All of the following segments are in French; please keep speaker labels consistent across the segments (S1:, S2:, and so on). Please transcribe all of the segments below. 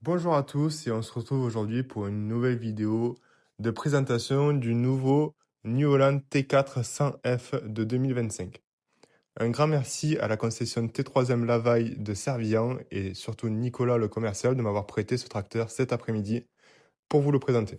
S1: Bonjour à tous et on se retrouve aujourd'hui pour une nouvelle vidéo de présentation du nouveau New Holland T4 100F de 2025. Un grand merci à la concession T3M Lavaille de Servian et surtout Nicolas le commercial de m'avoir prêté ce tracteur cet après-midi pour vous le présenter.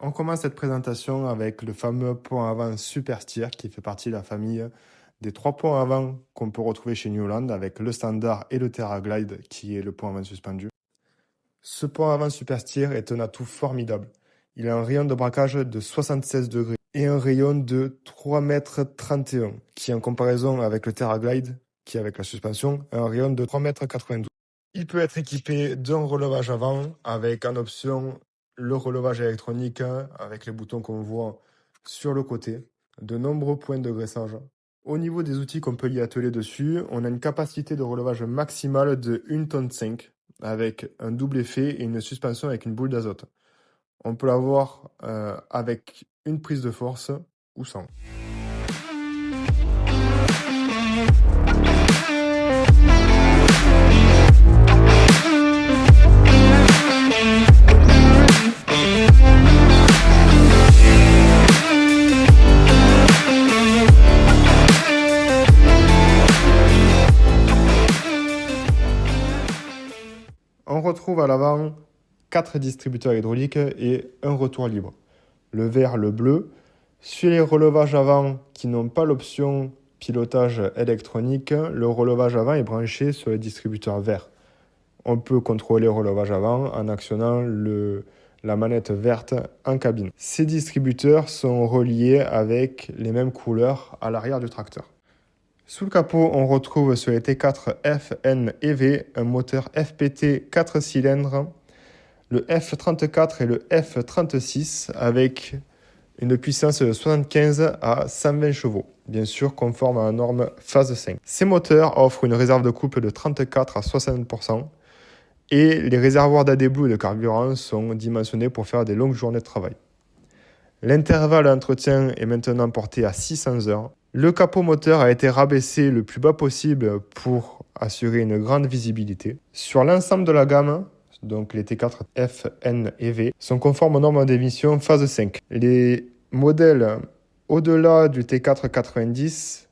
S1: On commence cette présentation avec le fameux pont avant Super Steer qui fait partie de la famille des 3 ponts avant qu'on peut retrouver chez New Holland avec le standard et le TerraGlide qui est le pont avant suspendu. Ce pont avant Super Steer est un atout formidable. Il a un rayon de braquage de 76 degrés et un rayon de 3,31 m qui en comparaison avec le TerraGlide, qui avec la suspension, a un rayon de 3,92 m. Il peut être équipé d'un relevage avant avec en option le relevage électronique avec les boutons qu'on voit sur le côté, de nombreux points de graissage. Au niveau des outils qu'on peut y atteler dessus, on a une capacité de relevage maximale de 1,5 tonne avec un double effet et une suspension avec une boule d'azote. On peut l'avoir avec une prise de force ou sans. On retrouve à l'avant 4 distributeurs hydrauliques et un retour libre. Le vert, le bleu. Sur les relevages avant qui n'ont pas l'option pilotage électronique, le relevage avant est branché sur le distributeur vert. On peut contrôler le relevage avant en actionnant la manette verte en cabine. Ces distributeurs sont reliés avec les mêmes couleurs à l'arrière du tracteur. Sous le capot, on retrouve sur les T4 FN EV un moteur FPT 4 cylindres, le F34 et le F36 avec une puissance de 75 à 120 chevaux, bien sûr conforme à la norme phase 5. Ces moteurs offrent une réserve de couple de 34 à 60% et les réservoirs d'AdBlue et de carburant sont dimensionnés pour faire des longues journées de travail. L'intervalle d'entretien est maintenant porté à 600 heures. Le capot moteur a été rabaissé le plus bas possible pour assurer une grande visibilité. Sur l'ensemble de la gamme, donc les T4 FN et V, sont conformes aux normes d'émission phase 5. Les modèles au-delà du T4 90,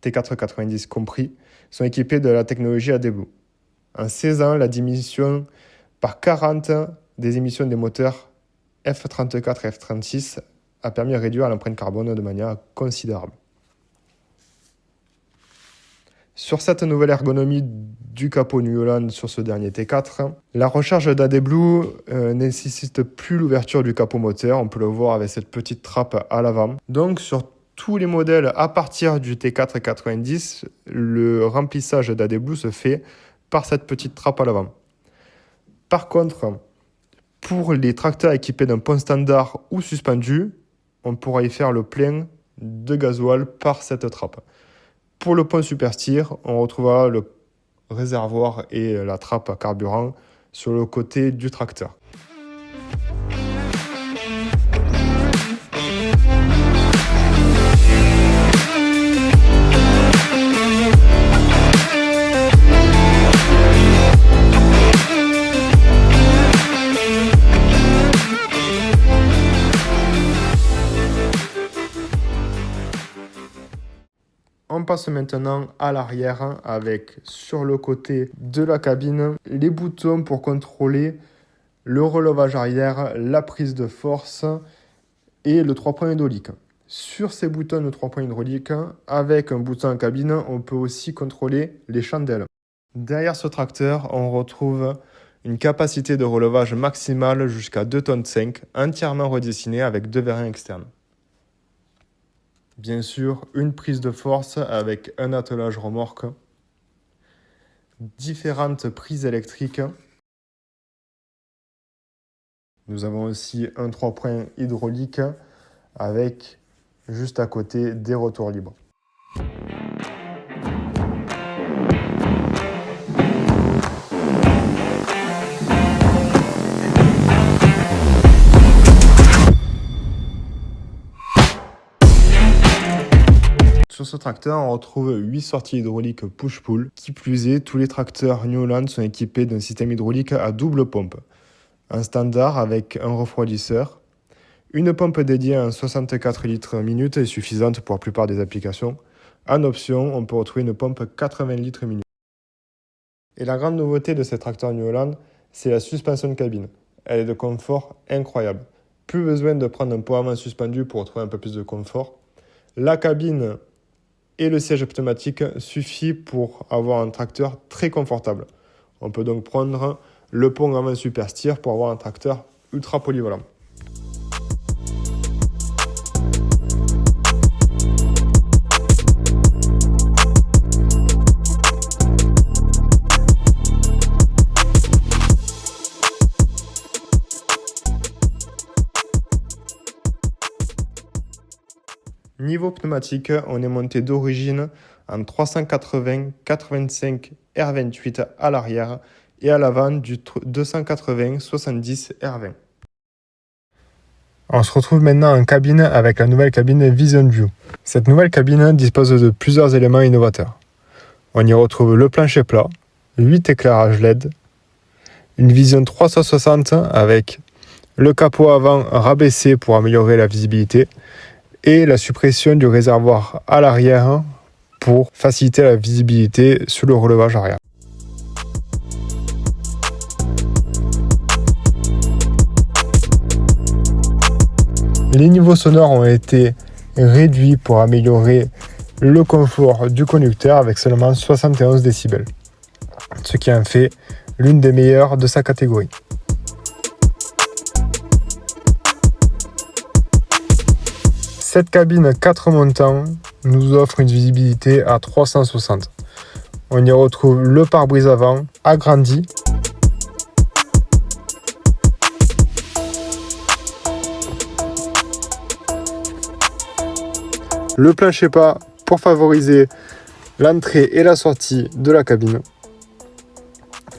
S1: T4 90 compris, sont équipés de la technologie AdBlue. En 16 ans, la diminution par 40 des émissions des moteurs F34 et F36 a permis de réduire l'empreinte carbone de manière considérable. Sur cette nouvelle ergonomie du capot New Holland sur ce dernier T4, la recharge d'AdBlue nécessite plus l'ouverture du capot moteur. On peut le voir avec cette petite trappe à l'avant. Donc sur tous les modèles à partir du T4 90, le remplissage d'AdBlue se fait par cette petite trappe à l'avant. Par contre, pour les tracteurs équipés d'un pont standard ou suspendu, on pourra y faire le plein de gasoil par cette trappe. Pour le pont Super Steer, on retrouvera le réservoir et la trappe à carburant sur le côté du tracteur. On passe maintenant à l'arrière avec sur le côté de la cabine les boutons pour contrôler le relevage arrière, la prise de force et le 3 points hydraulique. Sur ces boutons de 3 points hydrauliques, avec un bouton en cabine, on peut aussi contrôler les chandelles. Derrière ce tracteur, on retrouve une capacité de relevage maximale jusqu'à 2,5 tonnes, entièrement redessinée avec 2 vérins externes. Bien sûr, une prise de force avec un attelage remorque, différentes prises électriques. Nous avons aussi un 3 points hydraulique avec juste à côté des retours libres. ce tracteur, on retrouve 8 sorties hydrauliques push-pull. Qui plus est, tous les tracteurs New Holland sont équipés d'un système hydraulique à double pompe. Un standard avec un refroidisseur. Une pompe dédiée à 64 litres minute est suffisante pour la plupart des applications. En option, on peut retrouver une pompe 80 litres minute. Et la grande nouveauté de ces tracteurs New Holland, c'est la suspension de cabine. Elle est de confort incroyable. Plus besoin de prendre un poids avant suspendu pour retrouver un peu plus de confort. La cabine et le siège pneumatique suffit pour avoir un tracteur très confortable. On peut donc prendre le pont avant super steer pour avoir un tracteur ultra polyvalent. Niveau pneumatique, on est monté d'origine en 380-85 R28 à l'arrière et à l'avant du 280-70 R20. On se retrouve maintenant en cabine avec la nouvelle cabine Vision View. Cette nouvelle cabine dispose de plusieurs éléments innovateurs. On y retrouve le plancher plat, 8 éclairages LED, une vision 360 avec le capot avant rabaissé pour améliorer la visibilité, et la suppression du réservoir à l'arrière pour faciliter la visibilité sur le relevage arrière. Les niveaux sonores ont été réduits pour améliorer le confort du conducteur avec seulement 71 décibels, ce qui en fait l'une des meilleures de sa catégorie. Cette cabine 4 montants nous offre une visibilité à 360. On y retrouve le pare-brise avant agrandi, le plancher pas pour favoriser l'entrée et la sortie de la cabine,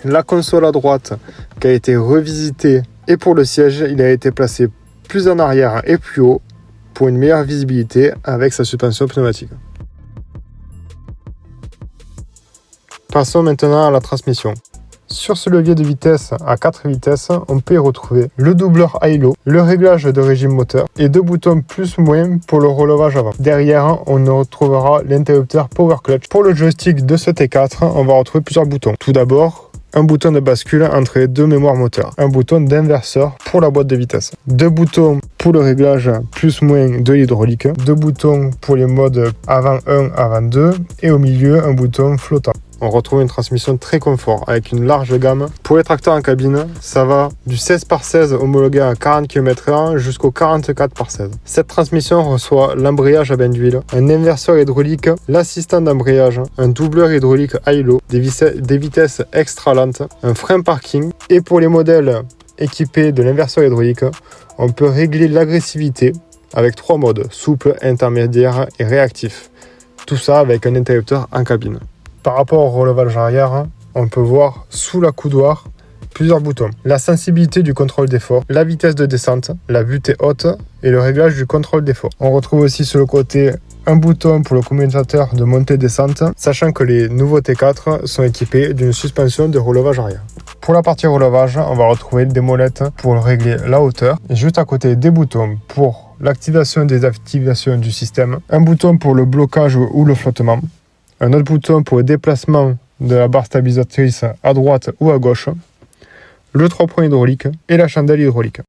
S1: la console à droite qui a été revisitée, et pour le siège, il a été placé plus en arrière et plus haut pour une meilleure visibilité avec sa suspension pneumatique. Passons maintenant à la transmission. Sur ce levier de vitesse à 4 vitesses, on peut y retrouver le doubleur high-low, le réglage de régime moteur et 2 boutons plus-moins pour le relevage avant. Derrière, on retrouvera l'interrupteur Power Clutch. Pour le joystick de ce T4, on va retrouver plusieurs boutons. Tout d'abord, un bouton de bascule entre les deux mémoires moteurs, un bouton d'inverseur pour la boîte de vitesse, 2 boutons pour le réglage plus-moins de l'hydraulique, 2 boutons pour les modes avant 1, avant 2 et au milieu un bouton flottant. On retrouve une transmission très confort avec une large gamme. Pour les tracteurs en cabine, ça va du 16 par 16 homologué à 40 km/h jusqu'au 44 par 16. Cette transmission reçoit l'embrayage à bain d'huile, un inverseur hydraulique, l'assistant d'embrayage, un doubleur hydraulique high-low, des vitesses extra lentes, un frein parking. Et pour les modèles équipés de l'inverseur hydraulique, on peut régler l'agressivité avec 3 modes, souple, intermédiaire et réactif. Tout ça avec un interrupteur en cabine. Par rapport au relevage arrière, on peut voir sous la coudoir plusieurs boutons. La sensibilité du contrôle d'effort, la vitesse de descente, la butée haute et le réglage du contrôle d'effort. On retrouve aussi sur le côté un bouton pour le commutateur de montée-descente, sachant que les nouveaux T4 sont équipés d'une suspension de relevage arrière. Pour la partie relevage, on va retrouver des molettes pour régler la hauteur, et juste à côté des boutons pour l'activation et désactivation du système, un bouton pour le blocage ou le flottement, un autre bouton pour le déplacement de la barre stabilisatrice à droite ou à gauche, le 3 points hydraulique et la chandelle hydraulique.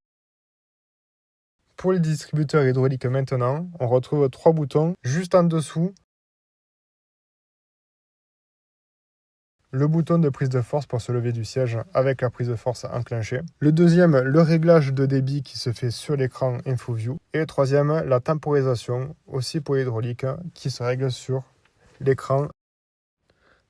S1: Pour les distributeurs hydrauliques maintenant, on retrouve 3 boutons juste en dessous. Le bouton de prise de force pour se lever du siège avec la prise de force enclenchée. Le deuxième, le réglage de débit qui se fait sur l'écran InfoView. Et le troisième, la temporisation, aussi pour l'hydraulique, qui se règle sur l'écran.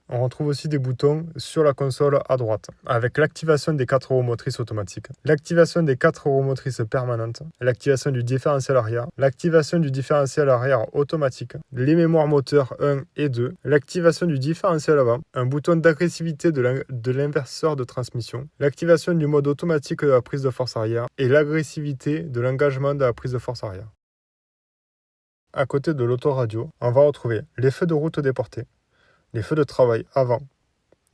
S1: On retrouve aussi des boutons sur la console à droite, avec l'activation des 4 roues motrices automatiques, l'activation des 4 roues motrices permanentes, l'activation du différentiel arrière, l'activation du différentiel arrière automatique, les mémoires moteurs 1 et 2, l'activation du différentiel avant, un bouton d'agressivité de l'inverseur de transmission, l'activation du mode automatique de la prise de force arrière et l'agressivité de l'engagement de la prise de force arrière. à côté de l'autoradio, on va retrouver les feux de route déportés, les feux de travail avant,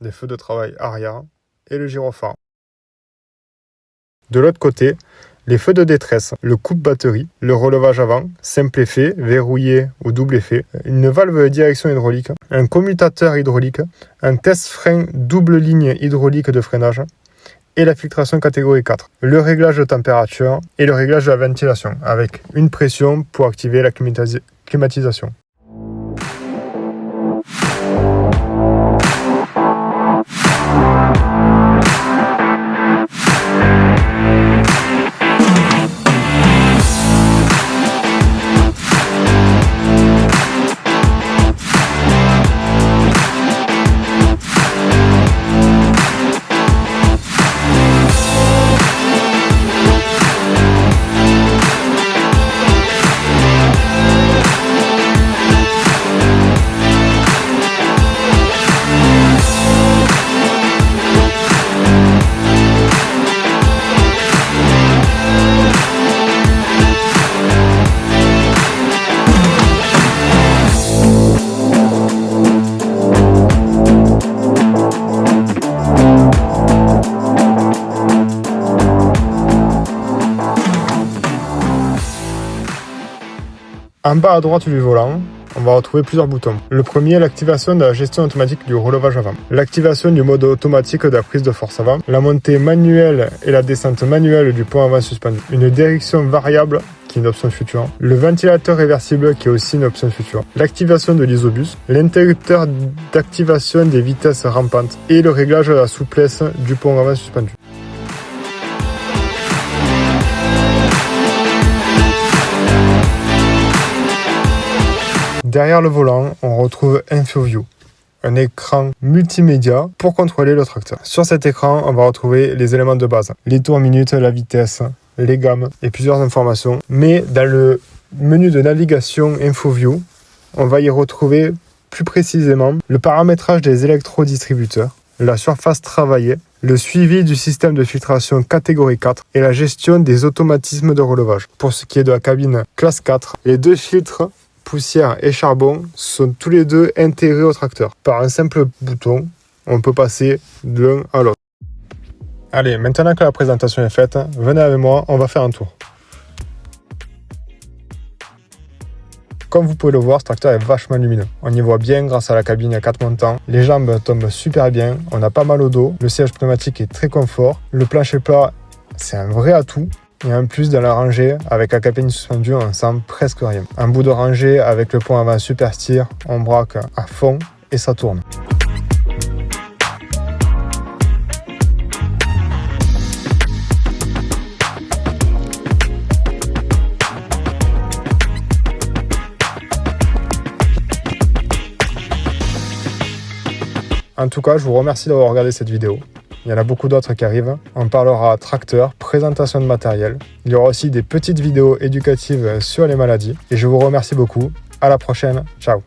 S1: les feux de travail arrière et le gyrophare. De l'autre côté, les feux de détresse, le coupe-batterie, le relevage avant, simple effet, verrouillé ou double effet, une valve de direction hydraulique, un commutateur hydraulique, un test-frein double ligne hydraulique de freinage et la filtration catégorie 4, le réglage de température et le réglage de la ventilation avec une pression pour activer la climatisation. En bas à droite du volant, on va retrouver plusieurs boutons. Le premier est l'activation de la gestion automatique du relevage avant, l'activation du mode automatique de la prise de force avant, la montée manuelle et la descente manuelle du pont avant suspendu, une direction variable qui est une option future, le ventilateur réversible qui est aussi une option future, l'activation de l'isobus, l'interrupteur d'activation des vitesses rampantes et le réglage de la souplesse du pont avant suspendu. Derrière le volant, on retrouve InfoView, un écran multimédia pour contrôler le tracteur. Sur cet écran, on va retrouver les éléments de base, les tours minutes, la vitesse, les gammes et plusieurs informations. Mais dans le menu de navigation InfoView, on va y retrouver plus précisément le paramétrage des électrodistributeurs, la surface travaillée, le suivi du système de filtration catégorie 4 et la gestion des automatismes de relevage. Pour ce qui est de la cabine classe 4, les deux filtres poussière et charbon sont tous les deux intégrés au tracteur. Par un simple bouton, on peut passer de l'un à l'autre. Allez, maintenant que la présentation est faite, venez avec moi, on va faire un tour. Comme vous pouvez le voir, ce tracteur est vachement lumineux. On y voit bien grâce à la cabine à 4 montants. Les jambes tombent super bien, on a pas mal au dos. Le siège pneumatique est très confort. Le plancher plat, c'est un vrai atout. Et en plus, dans la rangée, avec la cabine suspendue, on sent presque rien. En bout de rangée, avec le pont avant super steer, on braque à fond et ça tourne. En tout cas, je vous remercie d'avoir regardé cette vidéo. Il y en a beaucoup d'autres qui arrivent. On parlera tracteur, présentation de matériel. Il y aura aussi des petites vidéos éducatives sur les maladies. Et je vous remercie beaucoup. À la prochaine. Ciao.